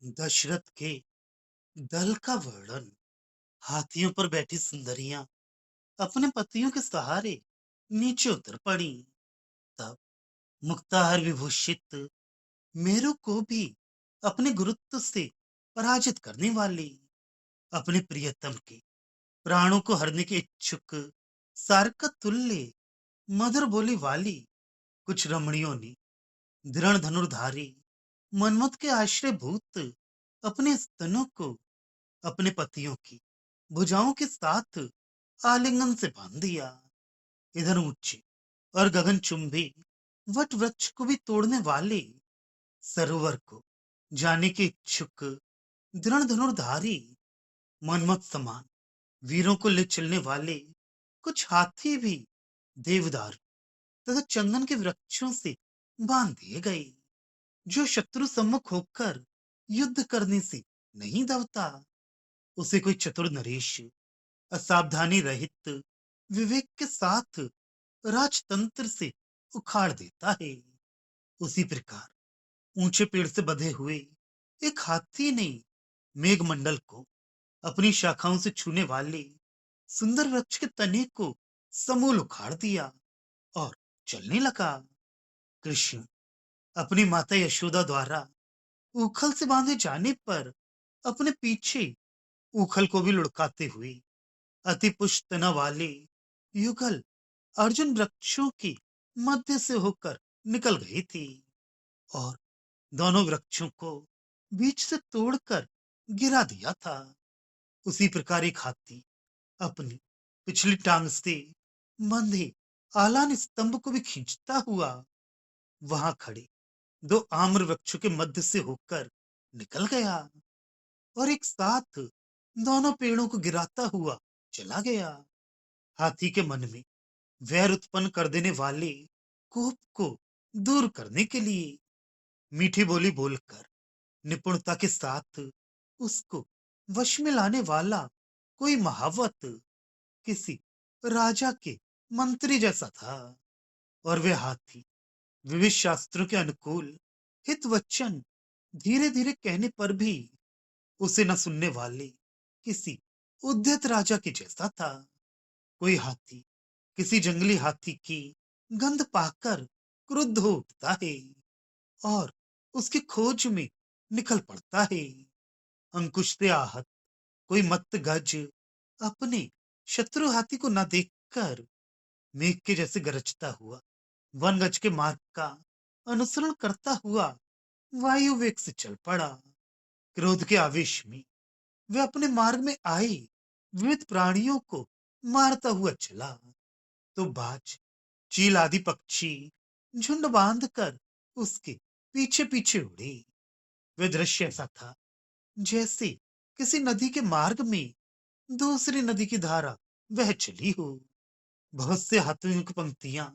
दशरथ के दल का वर्णन। हाथियों पर बैठी सुंदरियां अपने पतियों के सहारे नीचे उतर पड़ी। तब मुक्ताहार विभूषित मेरू को भी अपने गुरुत्व से पराजित करने वाली अपने प्रियतम के प्राणों को हरने के इच्छुक सारका तुल्य मधुर बोली वाली कुछ रमणियों ने दृढ़ धनुर्धारी मनमत के आश्रय भूत अपने स्तनों को अपने पतियों की भुजाओं के साथ आलिंगन से बांध दिया। इधर ऊंचे और गगनचुंबी वट वृक्ष को भी तोड़ने वाले सरोवर को जाने के इच्छुक दृढ़ धनुर्धारी मनमत समान वीरों को ले चलने वाले कुछ हाथी भी देवदार तथा चंदन के वृक्षों से बांध दिए गए, जो शत्रु सम्मुख होकर युद्ध करने से नहीं दबता। उसे कोई चतुर नरेश असावधानी रहित विवेक के साथ राजतंत्र से उखाड़ देता है। उसी प्रकार ऊंचे पेड़ से बंधे हुए एक हाथी ने मेघमंडल को अपनी शाखाओं से छूने वाले सुंदर वृक्ष के तने को समूल उखाड़ दिया और चलने लगा। कृष्ण अपनी माता यशोदा द्वारा उखल से बांधे जाने पर अपने पीछे उखल को भी लुढ़काते हुए अति पुष्ट वाले युगल अर्जुन वृक्षों की मध्य से होकर निकल गई थी और दोनों वृक्षों को बीच से तोड़कर गिरा दिया था। उसी प्रकार एक हाथी अपनी पिछली टांग से बंधे आलान स्तंभ को भी खींचता हुआ वहां खड़े दो आम्र वृक्षों के मध्य से होकर निकल गया और एक साथ दोनों पेड़ों को गिराता हुआ चला गया। हाथी के मन में वैर उत्पन्न कर देने वाले कोप को दूर करने के लिए मीठी बोली बोलकर निपुणता के साथ उसको वश में लाने वाला कोई महावत किसी राजा के मंत्री जैसा था। और वे हाथी विविध शास्त्रों के अनुकूल हित वचन धीरे धीरे कहने पर भी उसे न सुनने वाले किसी उद्यत राजा के जैसा था। कोई हाथी किसी जंगली हाथी की गंध पाकर क्रुद्ध हो उठता है और उसकी खोज में निकल पड़ता है। अंकुश से आहत कोई मत्त गज अपने शत्रु हाथी को न देखकर मेघ के जैसे गरजता हुआ वन गज के मार्ग का अनुसरण करता हुआ वायु वेग से चल पड़ा। क्रोध के आवेश में वे अपने मार्ग में आए विविध प्राणियों को मारता हुआ चला। तो बाज चील आदि पक्षी झुंड बांधकर उसके पीछे पीछे उड़े। वे दृश्य ऐसा था जैसे किसी नदी के मार्ग में दूसरी नदी की धारा वह चली हो। बहुत से हाथियों की पंक्तियां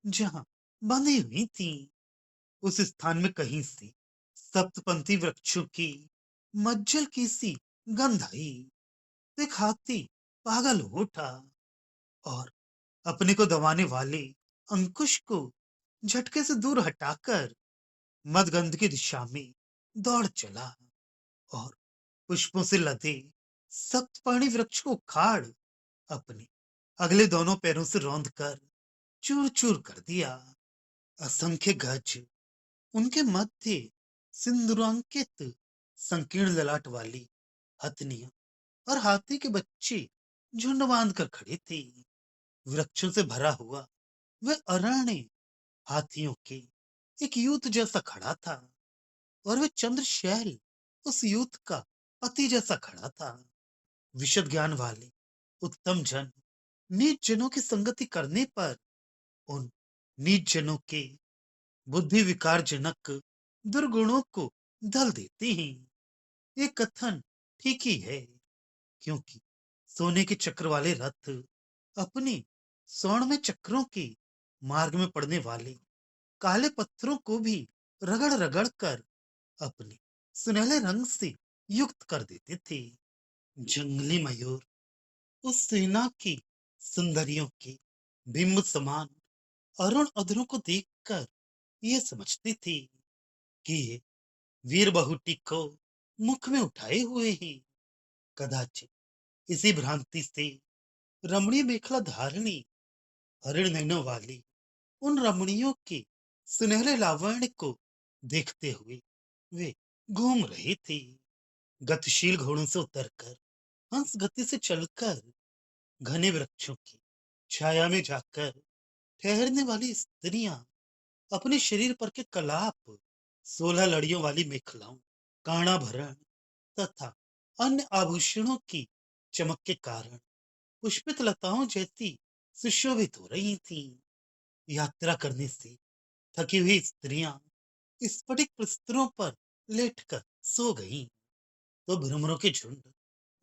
जहां बंधी हुई थी, उस स्थान में कहीं से सप्तपंथी वृक्षों की मज्जल की सी गंध आई। एक हाथी पागल हो उठा और अपने को दबाने वाले अंकुश को झटके से दूर हटाकर मदगंध की दिशा में दौड़ चला और पुष्पों से लदे सप्तपर्णी वृक्ष को उखाड़ अपने अगले दोनों पैरों से रौंद कर चूर चूर कर दिया। असंख्य गज उनके मध्य सिंदूरांकित संकीर्ण ललाट वाली हथनियां और हाथी के बच्चे झुंड बांध कर खड़े थे। वृक्षों से भरा हुआ वह अरण्य हाथियों के एक यूथ जैसा खड़ा था और वह चंद्रशैल उस यूथ का पति जैसा खड़ा था। विशद ज्ञान वाले उत्तम जन नीच जनों की संगति करने पर उन नीच जनों के बुद्धि विकार जनक दुर्गुणों को धल देते हैं। ये कथन ठीक ही है, क्योंकि सोने के चक्र वाले रथ अपने स्वर्ण में चक्रों के मार्ग में पड़ने वाले काले पत्थरों को भी रगड़ रगड़ कर अपने सुनहले रंग से युक्त कर देते थे। जंगली मयूर उस सेना की सुंदरियों के बिंब समान अरुण अधरों को देखकर ये समझते थे कि ये वीर बहुटी को मुख में उठाए हुए ही। कदाचित इसी भ्रांति से रमणीय मेखला धारिणी, हरिण नैनों वाली उन रमणियों के सुनहरे लावण्य को देखते हुए वे घूम रही थी। गतिशील घोड़ों से उतरकर, हंस गति से चलकर, घने वृक्षों की छाया में जाकर ठहरने वाली स्त्रियां अपने शरीर पर के कलाप, 16 लड़ियों वाली मेखलाओं, काणा भरण तथा अन्य आभूषणों की चमक के कारण पुष्पित लताओं जैसी सुशोभित हो रही थीं। यात्रा करने से थकी हुई स्त्रियां स्फटिक प्रस्तरों पर लेटकर सो गईं, तो भ्रमरों के झुंड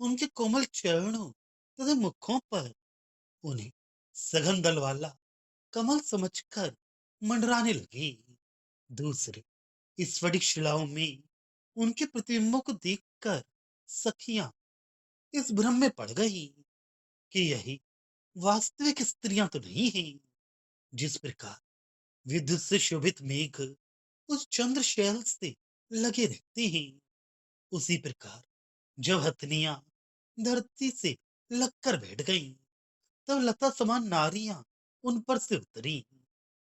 उनके कोमल चरणों तथा मुखों पर उन्हें सघन दल वाला कमल समझकर मंडराने लगी। दूसरे स्फटिक शिलाओं में उनके प्रतिबिंबों को देखकर सखियां इस भ्रम में पड़ गई कि यही वास्तविक स्त्रियां तो नहीं हैं। जिस प्रकार विद्युत से शोभित मेघ उस चंद्रशैल से लगे रहते हैं, उसी प्रकार जब हथनियां धरती से लगकर बैठ गईं, तब लता समान नारियां उन पर से उतरी।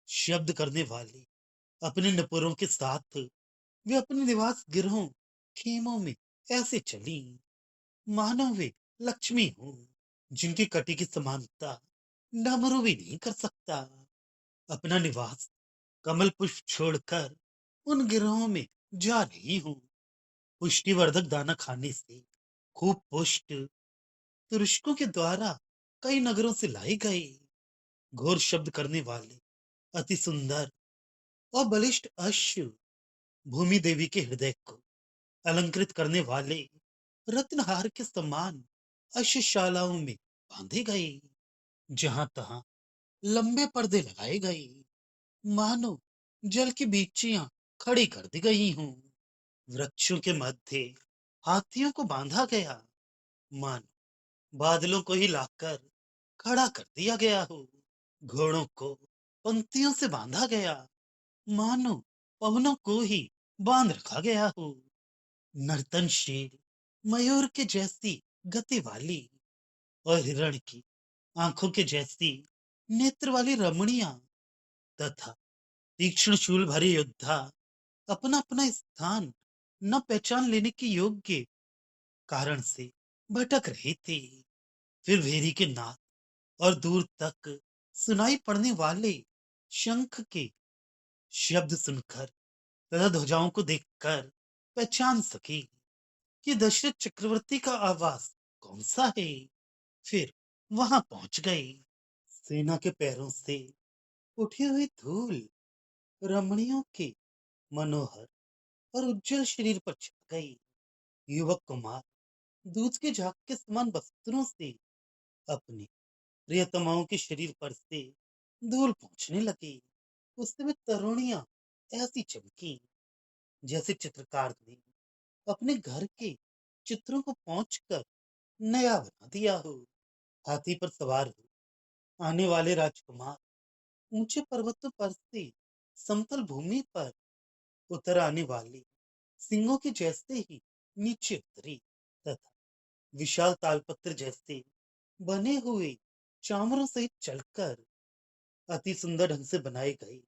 शब्द करने वाले अपने नपुरों के साथ वे अपने निवास गृहों, खेमों में ऐसे चली मानो वे लक्ष्मी हो, जिनकी कटी की समानता डमरू भी नहीं कर सकता। अपना निवास कमल पुष्प छोड़कर उन गिरोह में जा रही हूँ। पुष्टिवर्धक दाना खाने से खूब पुष्ट तुरस्कों के द्वारा कई नगरों से लाई गए घोर शब्द करने वाले अति सुंदर और बलिष्ठ अश्व भूमि देवी के हृदय को अलंकृत करने वाले रत्नहार के समान अश्वशालाओं में बांधे गए। जहां तहां लंबे पर्दे लगाए गए, मानो जल की बीचियां खड़ी कर दी गई हूँ। वृक्षों के मध्य हाथियों को बांधा गया, मानो बादलों को ही लाकर खड़ा कर दिया गया हो। घोड़ों को पंक्तियों से बांधा गया, मानो पवनों को ही बांध रखा गया हो। नर्तनशील मयूर के जैसी गति वाली और हिरण की आंखों के जैसी नेत्र वाली रमणियां तथा तीक्ष्ण शूल भरे योद्धा अपना अपना स्थान न पहचान लेने के योग्य कारण से भटक रहे थे। फिर भेरी के नाद और दूर तक सुनाई पड़ने वाले शंख के शब्द सुनकर तथा ध्वजाओं को देखकर पहचान सकी कि दशरथ चक्रवर्ती का आवास कौन सा है। फिर वहां पहुंच गए। सेना के पैरों से उठी हुई धूल रमणियों के मनोहर और उज्जवल शरीर पर छिप गई। युवक कुमार दूध के झाग के समान वस्त्रों से अपने प्रियतमाओं के शरीर पर से धूल पहुंचने लगी। उस समय तरुणियां ऐसी चमकी जैसे चित्रकार ने अपने घर के चित्रों को पहुंचकर नया बना दिया हो। हाथी पर सवार हो आने वाले राजकुमार ऊंचे पर्वतों पर से समतल भूमि पर उतर आने वाले सिंहों के जैसे ही नीचे उतरी तथा विशाल तालपत्र जैसे बने हुए चामरों सहित चलकर अति सुंदर ढंग से बनाए गए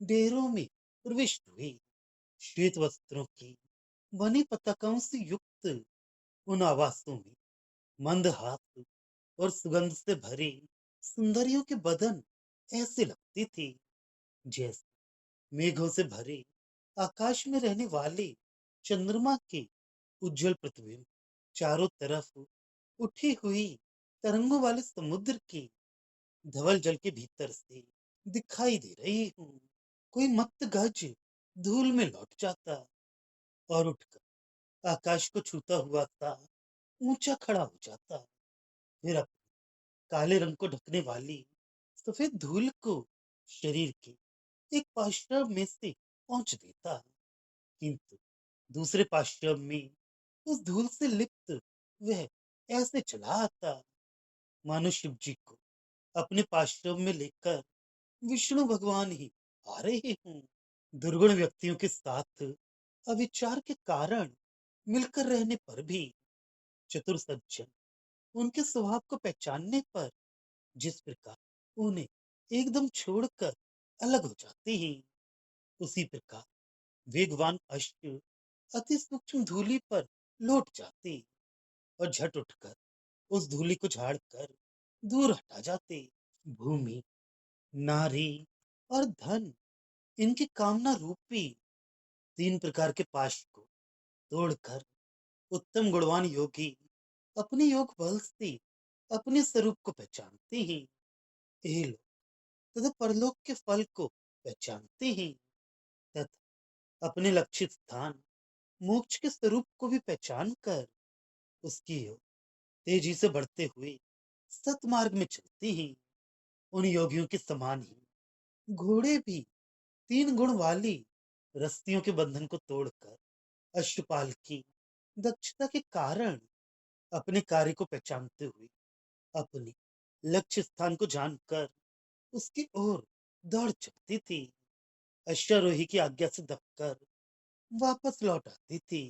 डेरों में प्रविष्ट हुए। श्वेत वस्त्रों की बनी पताकाओं से युक्त उन आवासों में मंद हाथ और सुगंध से भरे सुंदरियों के बदन ऐसे लगते थे जैसे मेघों से भरे आकाश में रहने वाले चंद्रमा के उज्जवल प्रतिबिंब चारों तरफ उठी हुई तरंगों वाले समुद्र के धवल जल के भीतर से दिखाई दे रही हूँ। कोई मत्त गज धूल में लौट जाता और उठकर आकाश को छूता हुआ सा ऊंचा खड़ा हो जाता, फिर अपने काले रंग को ढकने वाली सफेद धूल को शरीर के एक पार्श्व में से पहुंच देता, किंतु दूसरे पार्श्व में उस धूल से लिप्त वह ऐसे चला आता मानो शिव जी को अपने पार्श्व में लेकर विष्णु भगवान ही आ रहे हों। दुर्गुण व्यक्तियों के साथ अविचार के कारण मिलकर रहने पर भी चतुर सज्जन उनके स्वभाव को पहचानने पर जिस प्रकार उन्हें एकदम छोड़कर अलग हो जाते हैं, उसी प्रकार वेगवान अश्व अति सूक्ष्म धूलि पर लौट जाते और झट उठकर उस धूलि को झाड़कर दूर हटा जाते। भूमि, नारी और धन, इनकी कामना रूपी तीन प्रकार के पाश को तोड़कर उत्तम गुणवान योगी अपने योग बल से अपने स्वरूप को पहचानते हैं। ये लोग तथा परलोक के फल को पहचानते हैं तथा अपने लक्षित स्थान मोक्ष के स्वरूप को भी पहचान कर उसकी ओर तेजी से बढ़ते हुए सतमार्ग में चलते हैं। उन योगियों के समान ही घोड़े भी तीन गुण वाली रस्सियों के बंधन को तोड़कर अश्वपाल की दक्षता के कारण अपने कार्य को पहचानते हुए अपने लक्ष्य स्थान को जानकर उसकी ओर दौड़ चलती थी। अश्वारोही की आज्ञा से दबकर वापस लौट आती थी।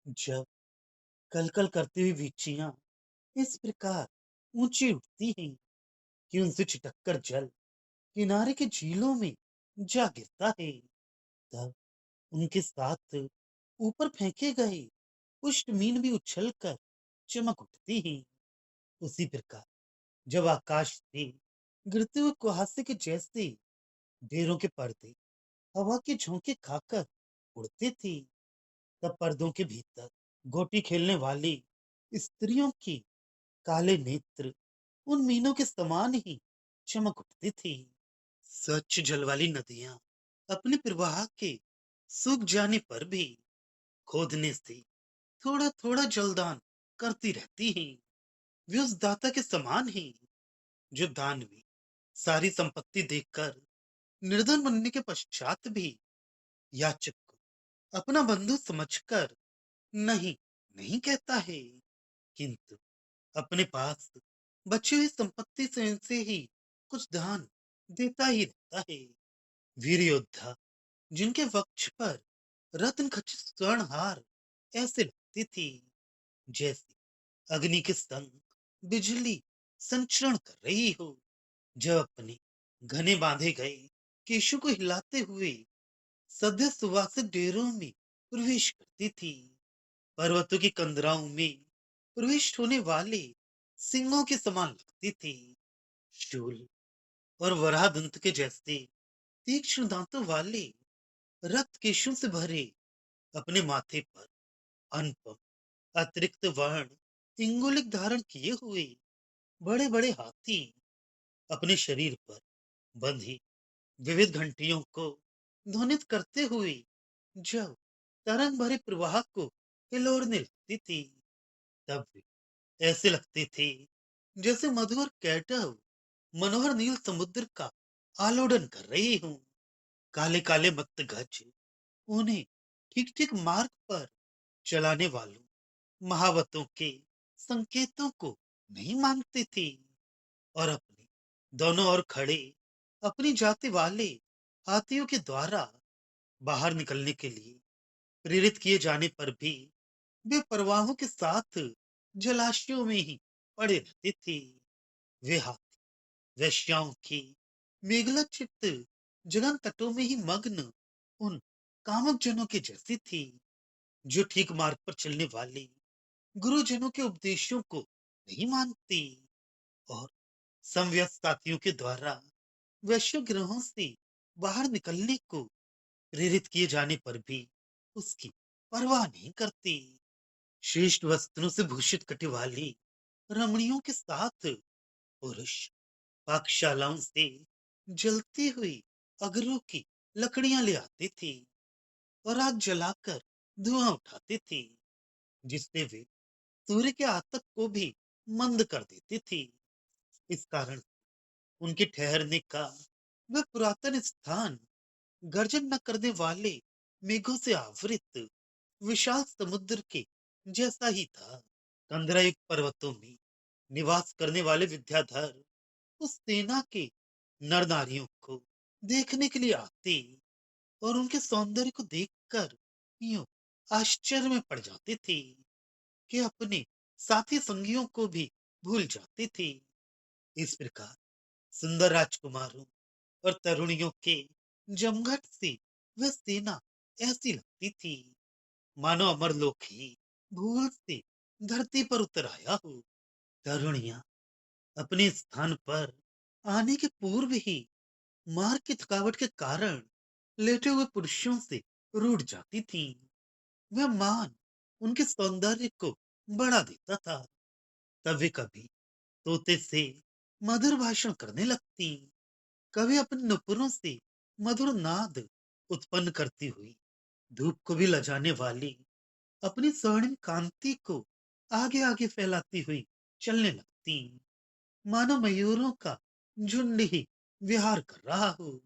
जब कलकल करती हुई वीचियां इस प्रकार ऊंची उठती हैं कि उनसे छिटककर जल किनारे के झीलों में जा गिरता है, तब उनके साथ ऊपर फेंके गए पुष्ट मीन भी उछलकर चमक उठती हैं। उसी प्रकार जब आकाश से गिरते हुए कुहासे के जैसे ढेरों के पर्दे हवा के झोंके खाकर उड़ते थे, तब पर्दों के भीतर गोटी खेलने वाली स्त्रियों की काले नेत्र उन मीनों के समान ही चमक उठती थी। स्वच्छ जल वाली नदियां अपने प्रवाह के सूख जाने पर भी खोदने से थोड़ा थोड़ा जलदान करती रहती हैं। वे उस दाता के समान ही जो दानवी सारी संपत्ति देखकर निर्धन बनने के पश्चात भी याचक को अपना बंधु समझकर नहीं नहीं कहता है, किंतु अपने पास बची हुई संपत्ति से ही कुछ दान देता ही रहता है। वीर योद्धा जिनके वक्ष पर रत्न खचित स्वर्ण हार ऐसे लगती थी जैसे अग्नि के संग बिजली संचरण कर रही हो, जब अपने घने बांधे गए केशों को हिलाते हुए सद्य सुवासित डेरों में प्रवेश करती थी। पर्वतों की कंदराओं में प्रविष्ट होने वाले सिंहों के समान लगती थी। शूल और वराह दंत के जैसे तीक्ष्ण दांतों वाले रक्त केशों से भरे अपने माथे पर अनुपम अतिरिक्त वर्ण इंगुलिक धारण किए हुए बड़े बड़े हाथी अपने शरीर पर बंधी विविध घंटियों को ध्वनित करते हुए जब तरंग भरे प्रवाह को हिलोरने लगती थी, तब वे ऐसे लगते थे जैसे मधुर कैटव मनोहर नील समुद्र का आलोडन कर रही हूँ। काले काले मत्त गज उन्हें ठीक ठीक मार्ग पर चलाने वालों महावतों के संकेतों को नहीं मानते थे और अपने दोनों ओर खड़े अपनी जाति वाले हाथियों के द्वारा बाहर निकलने के लिए प्रेरित किए जाने पर भी वे परवाहों के साथ जलाशयों में ही पड़े रहते थे। वे हाथी वेश्याओं की मेघला चित्त जगन तटों में ही मग्न उन कामक जनों के जैसी थी जो ठीक मार्ग पर चलने वाले गुरुजनों के उपदेशों को नहीं मानती और समव्यस्त साथियों के द्वारा वैश्य ग्रहों से बाहर निकलने को प्रेरित किए जाने पर भी उसकी परवाह नहीं करती। श्रेष्ठ वस्त्रों से भूषित कटी वाली रमणियों के साथ पुरुष पाकशालाओं से जलती हुई अगरों की लकड़ियां ले आते थे और आग जलाकर धुआं उठाते थे जिससे वे सूर्य के आतक को भी मंद कर देती थी। इस कारण उनके ठहरने का वह पुरातन स्थान गर्जन न करने वाले मेघों से आवृत विशाल समुद्र के जैसा ही था। कंदरायुक्त पर्वतों में निवास करने वाले विद्याधर उस सेना के नर नारियों को देखने के लिए आते और उनके सौंदर्य को देखकर यूं आश्चर्य में पड़ जाती थी कि अपने साथी संगियों को भी भूल जाती थी। इस प्रकार सुंदर राजकुमारों और तरुणियों के जमघट से वह सेना ऐसी लगती थी मानो अमर लोक ही भूल से धरती पर उतर आया हो। तरुणियां अपने स्थान पर आने के पूर्व ही मार्ग की थकावट के कारण लेटे हुए पुरुषों से रूठ जाती थीं। वह मान उनके सौंदर्य को बढ़ा देता था। कभी कभी तोते से मधुर भाषण करने लगती, कभी अपने नुपुरों से मधुर नाद उत्पन्न करती हुई धूप को भी लजाने वाली अपनी स्वर्णिम कांति को आगे आगे फैलाती हुई चलने लगती, मानो मयूरों का झुंड ही विहार कर रहा हो।